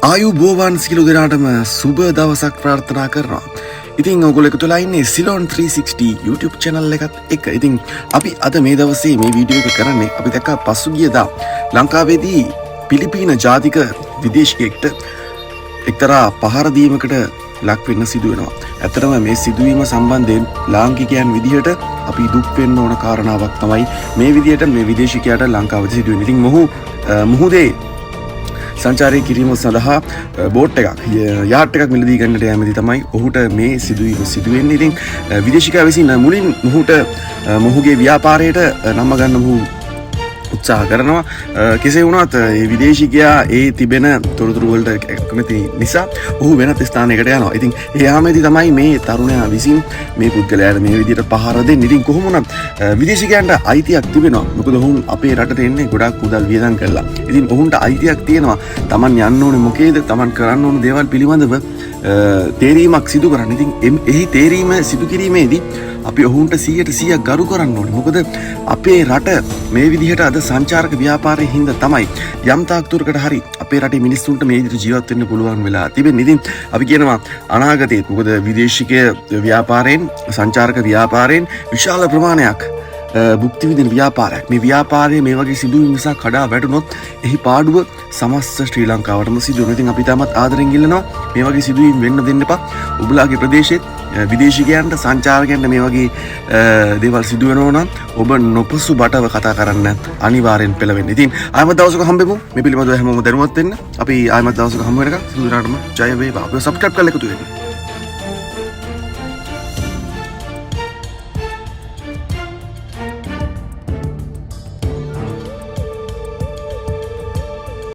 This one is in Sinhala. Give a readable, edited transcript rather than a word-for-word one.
ආයුබෝවන් සියලු දෙනාටම සුබ දවසක් ප්‍රාර්ථනා කරනවා. ඉතින් ඔයගොල්ලෝ එකතු වෙලා ඉන්නේ සිලොන් 360 YouTube channel එකත් එක්ක. ඉතින් අපි අද මේ දවසේ මේ වීඩියෝ එක කරන්නේ අපි දැක්ක පසුගියදා ලංකාවේදී පිලිපීන ජාතික විදේශිකයෙක්ට එක්තරා පහර දීමකට ලක් වෙන්න සිදු වෙනවා. ඇත්තටම මේ සිදුවීම සම්බන්ධයෙන් ලාංකිකයන් විදිහට අපි දුක් වෙන්න ඕන කාරණාවක් තමයි මේ විදිහට මේ විදේශිකයාට ලංකාවේදී සිදු වෙන්නේ. ඉතින් මුහුදේ සංචාරය කිරීම සඳහා බෝට් එකක් යාට් එකක් මිලදී ගන්නට යෑමේදී තමයි ඔහුට මේ සිදුවීම සිදුවෙන්නේ. ඉතින් විදේශිකයා විසින් මුලින් මොහුගේ ව්‍යාපාරයට නම ගන්න මොහු උත්සාහ කරනවා. කෙසේ වුණත් මේ විදේශිකයා ඒ තිබෙන තොරතුරු වලට කැමති නිසා ඔහු වෙනත් ස්ථානයකට යනවා. ඉතින් ඒ යාමේදී තමයි මේ තරුණයා විසින් මේ පුද්ගලයාට මේ විදිහට පහර දෙන්නේ. ඉතින් කොහොම වුණත් විදේශිකයන්ට අයිතියක් තිබෙනවා. මොකද ඔවුන් අපේ රටට එන්නේ ගොඩක් මුදල් වියදම් කරලා. ඉතින් ඔවුන්ට අයිතියක් තියෙනවා. Taman යන්න ඕනේ මොකේද? Taman කරන්න ඕන දේවල් පිළිබඳව තේරීමක් සිදු කරන්න. ඉතින් එහි තේරීම සිදු කිරීමේදී අපි ඔවුන්ට 100% ගරු කරන්න ඕනේ. මොකද අපේ රට මේ විදිහට අද සංචාරක ව්‍යාපාරයේ හින්දා තමයි යම් තාක් දුරකට හරි අපේ රටේ මිනිස්සුන්ට මේ විදිහට ජීවත් වෙන්න පුළුවන් වෙලා තිබෙන්නේ. ඉතින් අපි කියනවා අනාගතයේ මොකද විදේශික ව්‍යාපාරයෙන් සංචාරක ව්‍යාපාරයෙන් විශාල ප්‍රමාණයක් භුක්ති විඳින ව්‍යාපාරයක්. මේ ව්‍යාපාරයේ මේ වගේ සිදුවීම් නිසා කඩා වැටුනොත් එහි පාඩුව සමස්ත ශ්‍රී ලංකාවටම සිදු වෙනවා. ඉතින් අපි තාමත් ආදරෙන් ඉල්ලනවා මේ වගේ සිදුවීම් වෙන්න දෙන්න එපා. ඔබලාගේ ප්‍රදේශෙත් විදේශිකයන්ට සංචාරකයන්ට මේ වගේ දේවල් සිදු වෙනවා නම් ඔබ නොපසු බටව කතා කරන්න අනිවාර්යෙන් පෙළවෙන්න. ඉතින් ආයමත් දවසක හම්බෙමු. මේ පිළිබඳව හැමෝම දැනුවත් වෙන්න. අපි ආයමත් දවසක හම්බ වෙනකම් සිදු දරාටම ජය වේවා. අපිව සබ්ස්ක්‍රයිබ් කරලා එකතු වෙන්න.